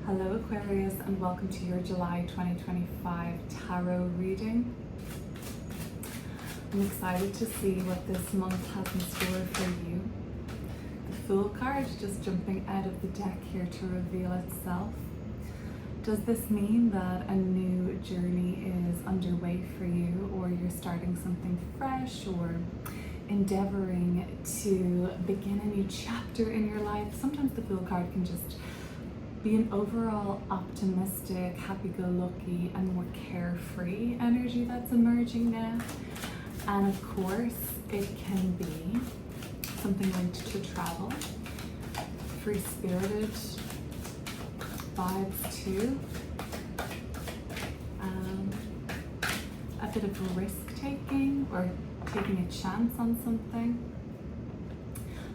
Hello Aquarius, and welcome to your July 2025 tarot reading. I'm excited to see what this month has in store for you. The Fool card just jumping out of the deck here to reveal itself. Does this mean that a new journey is underway for you, or you're starting something fresh, or endeavoring to begin a new chapter in your life? Sometimes the Fool card can just be an overall optimistic, happy-go-lucky, and more carefree energy that's emerging now. And of course, it can be something linked to travel, free-spirited vibes too, a bit of risk-taking or taking a chance on something.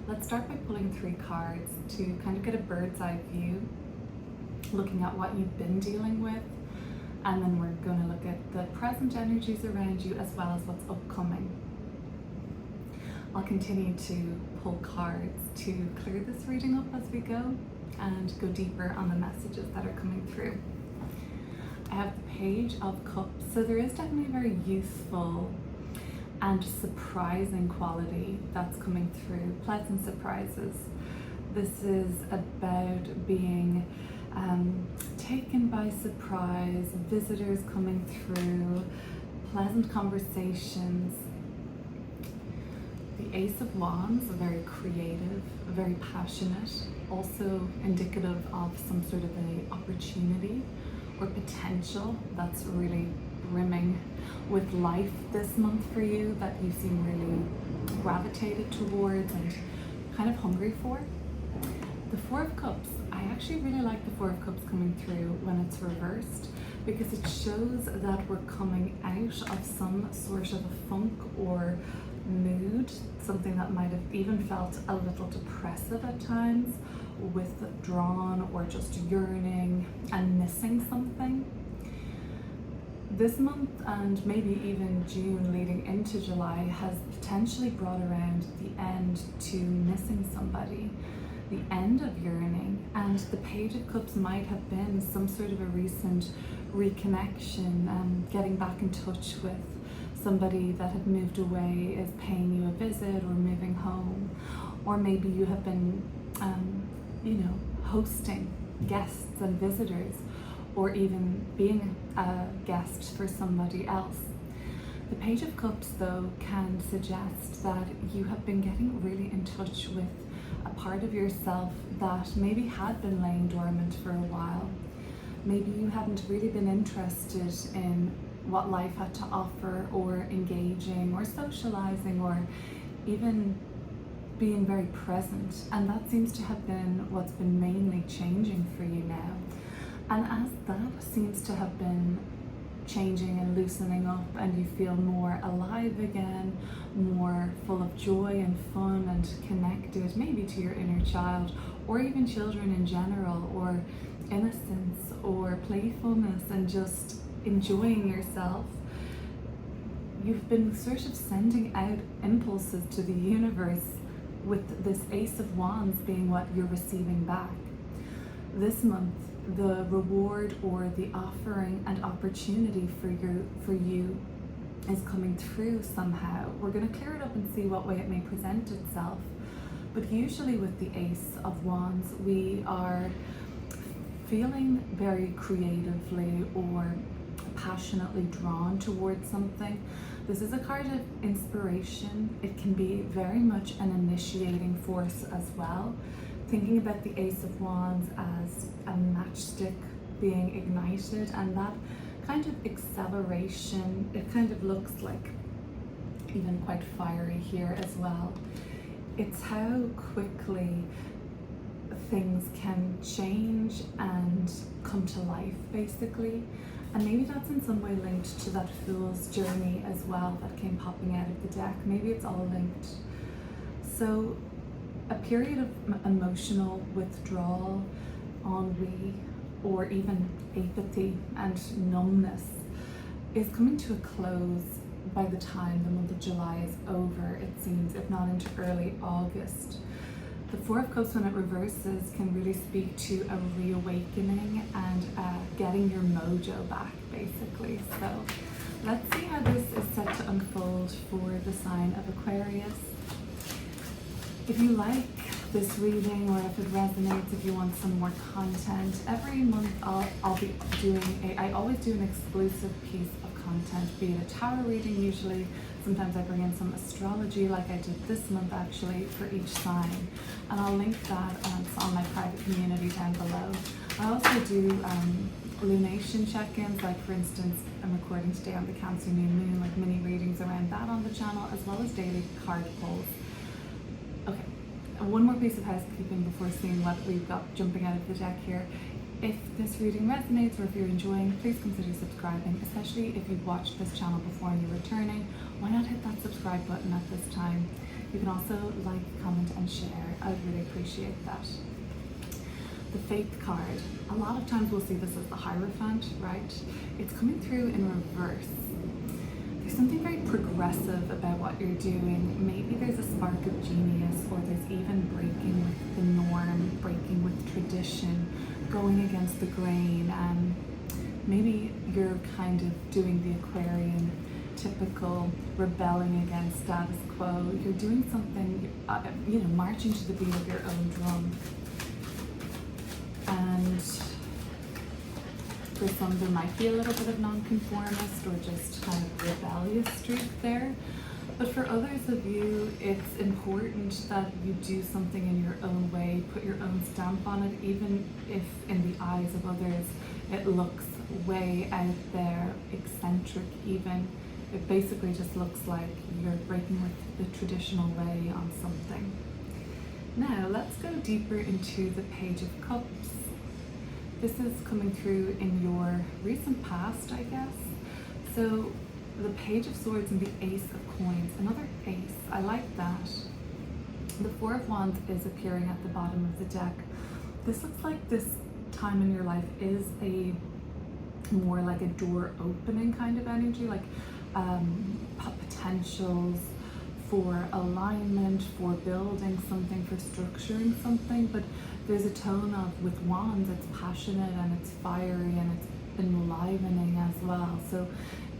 Let's start by pulling 3 cards to kind of get a bird's eye view, looking at what you've been dealing with, and then we're going to look at the present energies around you as well as what's upcoming. I'll continue to pull cards to clear this reading up as we go and go deeper on the messages that are coming through. I have the Page of Cups, so there is definitely a very youthful and surprising quality that's coming through, pleasant surprises. This is about being taken by surprise, visitors coming through, pleasant conversations. The Ace of Wands, very creative, very passionate, also indicative of some sort of an opportunity or potential that's really brimming with life this month for you, that you seem really gravitated towards and kind of hungry for. The Four of Cups, I actually really like the Four of Cups coming through when it's reversed, because it shows that we're coming out of some sort of a funk or mood, something that might have even felt a little depressive at times, withdrawn or just yearning and missing something. This month, and maybe even June leading into July, has potentially brought around the end to missing somebody, the end of yearning, and the Page of Cups might have been some sort of a recent reconnection, getting back in touch with somebody that had moved away, is paying you a visit or moving home, or maybe you have been hosting guests and visitors, or even being a guest for somebody else. The Page of Cups, though, can suggest that you have been getting really in touch with a part of yourself that maybe had been laying dormant for a while. Maybe you hadn't really been interested in what life had to offer, or engaging or socializing, or even being very present, and that seems to have been what's been mainly changing for you now. And as that seems to have been changing and loosening up, and you feel more alive again, more full of joy and fun and connected maybe to your inner child, or even children in general, or innocence or playfulness and just enjoying yourself, you've been sort of sending out impulses to the universe, with this Ace of Wands being what you're receiving back. This month, the reward or the offering and opportunity for you is coming through somehow. We're going to clear it up and see what way it may present itself. But usually with the Ace of Wands, we are feeling very creatively or passionately drawn towards something. This is a card of inspiration. It can be very much an initiating force as well. Thinking about the Ace of Wands as a matchstick being ignited, and that kind of acceleration, it kind of looks like even quite fiery here as well. It's how quickly things can change and come to life, basically. And maybe that's in some way linked to that Fool's journey as well that came popping out of the deck. Maybe it's all linked. So a period of emotional withdrawal, ennui, or even apathy and numbness is coming to a close by the time the month of July is over, it seems, if not into early August. The Four of Cups, when it reverses, can really speak to a reawakening and getting your mojo back, basically. So let's see how this is set to unfold for the sign of Aquarius. If you like this reading, or if it resonates, if you want some more content, every month I'll be doing I always do an exclusive piece of content, be it a tarot reading usually. Sometimes I bring in some astrology, like I did this month actually, for each sign. And I'll link that on my private community down below. I also do lunation check-ins, like for instance, I'm recording today on the Cancer New Moon, like mini readings around that on the channel, as well as daily card pulls. Okay, one more piece of housekeeping before seeing what we've got jumping out of the deck here. If this reading resonates, or if you're enjoying, please consider subscribing, especially if you've watched this channel before and you're returning. Why not hit that subscribe button at this time? You can also like, comment and share. I would really appreciate that. The Faith card. A lot of times we'll see this as the Hierophant, right? It's coming through in reverse. There's something very progressive about what you're doing. Maybe there's a spark of genius, or there's even breaking with the norm, breaking with tradition, going against the grain. Maybe you're kind of doing the Aquarian typical rebelling against status quo. You're doing something, marching to the beat of your own drum. And for some, there might be a little bit of nonconformist or just kind of rebellious streak there. But for others of you, it's important that you do something in your own way, put your own stamp on it, even if in the eyes of others it looks way out there, eccentric even. It basically just looks like you're breaking with the traditional way on something. Now, let's go deeper into the Page of Cups. This is coming through in your recent past, I guess. So the Page of Swords and the Ace of Coins, another ace, I like that. The Four of Wands is appearing at the bottom of the deck. This looks like this time in your life is a more like a door opening kind of energy, like potentials for alignment, for building something, for structuring something. But there's a tone of, with wands, it's passionate and it's fiery and it's enlivening as well. So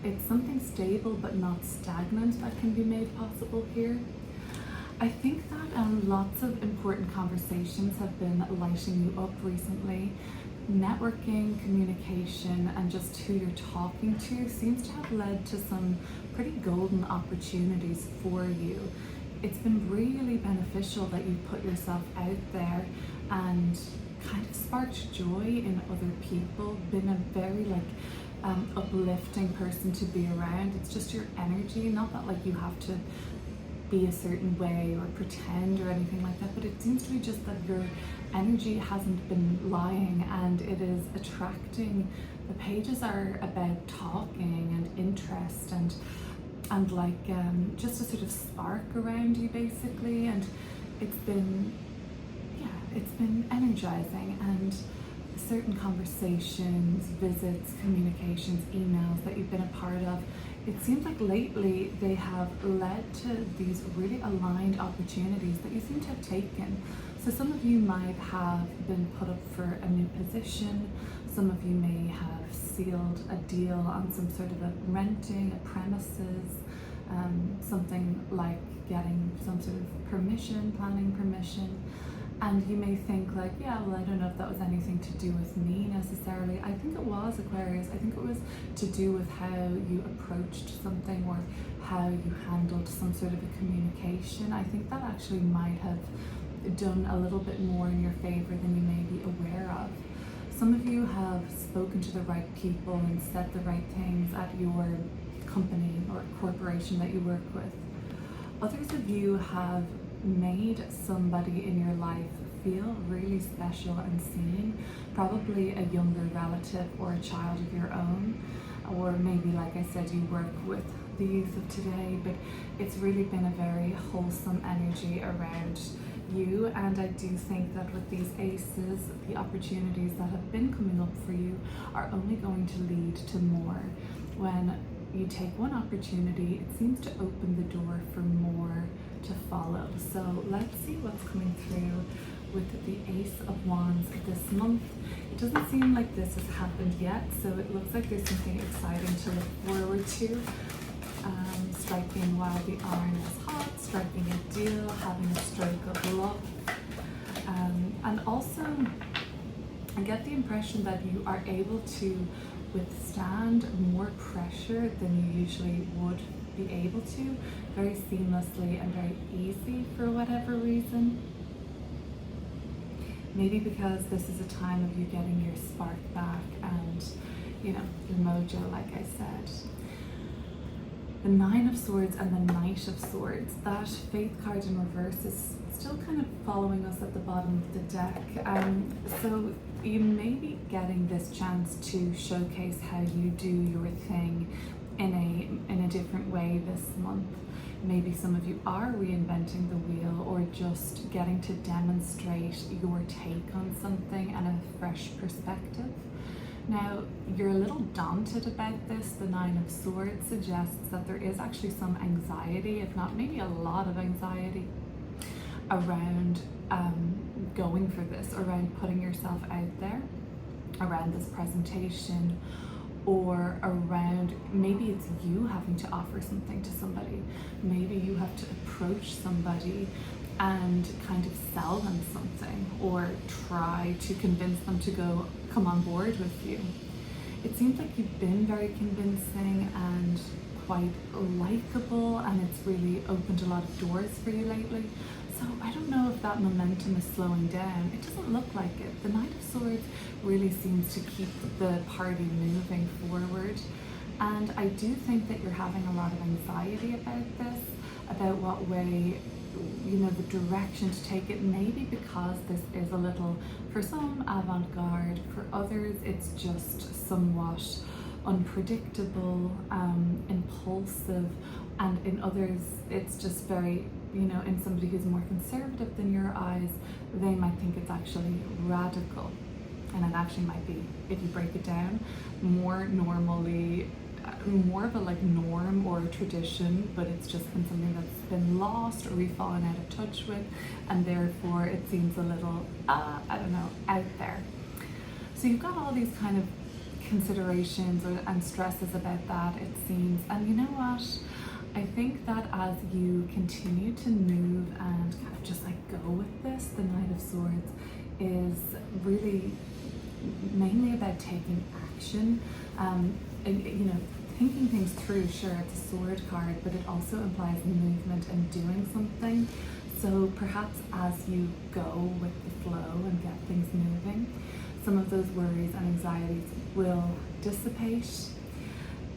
it's something stable but not stagnant that can be made possible here. I think that lots of important conversations have been lighting you up recently. Networking, communication, and just who you're talking to seems to have led to some pretty golden opportunities for you. It's been really beneficial that you put yourself out there and kind of sparked joy in other people, been a very uplifting person to be around. It's just your energy, not that like you have to be a certain way or pretend or anything like that, but it seems to be just that your energy hasn't been lying and it is attracting. The pages are about talking and interest and just a sort of spark around you basically, and it's been energizing. And certain conversations, visits, communications, emails that you've been a part of, it seems like lately they have led to these really aligned opportunities that you seem to have taken. So some of you might have been put up for a new position. Some of you may have sealed a deal on some sort of a renting, a premises, something like getting some sort of permission, planning permission. And you may think like, yeah, well, I don't know if that was anything to do with me necessarily. I think it was, Aquarius. I think it was to do with how you approached something or how you handled some sort of a communication. I think that actually might have done a little bit more in your favor than you may be aware of. Some of you have spoken to the right people and said the right things at your company or corporation that you work with. Others of you have made somebody in your life feel really special and seen, probably a younger relative or a child of your own, or maybe, like I said, you work with the youth of today, but it's really been a very wholesome energy around you. And I do think that with these aces, the opportunities that have been coming up for you are only going to lead to more. When you take one opportunity, it seems to open the door for more to follow. So let's see what's coming through with the Ace of Wands this month. It doesn't seem like this has happened yet, so it looks like there's something exciting to look forward to. Striking while the iron is hot, striking a deal, having a stroke of love. And also, I get the impression that you are able to withstand more pressure than you usually would be able to, very seamlessly and very easy for whatever reason. Maybe because this is a time of you getting your spark back and, you know, your mojo, like I said. The Nine of Swords and the Knight of Swords, that Faith card in reverse is still kind of following us at the bottom of the deck. So you may be getting this chance to showcase how you do your thing in a different way this month. Maybe some of you are reinventing the wheel or just getting to demonstrate your take on something and a fresh perspective. Now, you're a little daunted about this. The Nine of Swords suggests that there is actually some anxiety, if not maybe a lot of anxiety, around going for this, around putting yourself out there, around this presentation, or around maybe it's you having to offer something to somebody. Maybe you have to approach somebody and kind of sell them something or try to convince them to come on board with you. It seems like you've been very convincing and quite likable, and it's really opened a lot of doors for you lately. So I don't know if that momentum is slowing down. It doesn't look like it. The Knight of Swords really seems to keep the party moving forward. And I do think that you're having a lot of anxiety about this, about what way, you know, the direction to take it, maybe because this is a little, for some, avant-garde, for others it's just somewhat unpredictable, impulsive, and in others it's just very, you know, in somebody who's more conservative than your eyes, they might think it's actually radical. And it actually might be, if you break it down, more normally, more of a like norm or a tradition, but it's just been something that's been lost or we've fallen out of touch with, and therefore it seems a little, I don't know, out there. So you've got all these kind of considerations and stresses about that, it seems. And you know what? I think that as you continue to move and kind of just like go with this, the Knight of Swords is really mainly about taking action, and, you know, thinking things through. Sure, it's a sword card, but it also implies movement and doing something. So perhaps as you go with the flow and get things moving, some of those worries and anxieties will dissipate.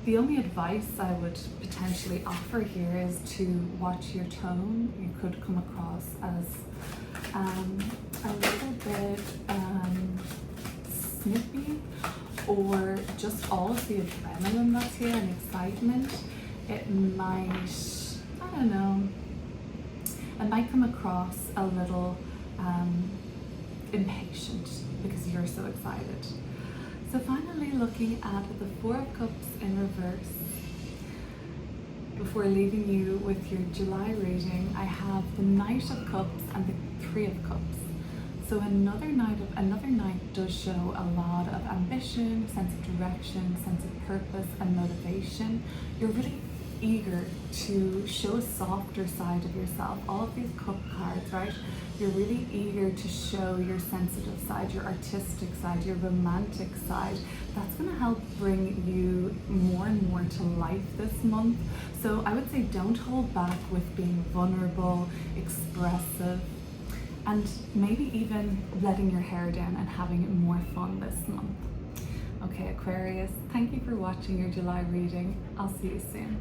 The only advice I would potentially offer here is to watch your tone. You could come across as a little bit snippy, or just all of the adrenaline that's here and excitement. It might, I don't know, it might come across a little impatient because you're so excited. So finally, looking at the Four of Cups in reverse, before leaving you with your July reading, I have the Knight of Cups and the Three of Cups. So another night does show a lot of ambition, sense of direction, sense of purpose and motivation. You're really eager to show a softer side of yourself. All of these cup cards, right? You're really eager to show your sensitive side, your artistic side, your romantic side. That's going to help bring you more and more to life this month. So I would say don't hold back with being vulnerable, expressive, and maybe even letting your hair down and having more fun this month. Okay, Aquarius, thank you for watching your July reading. I'll see you soon.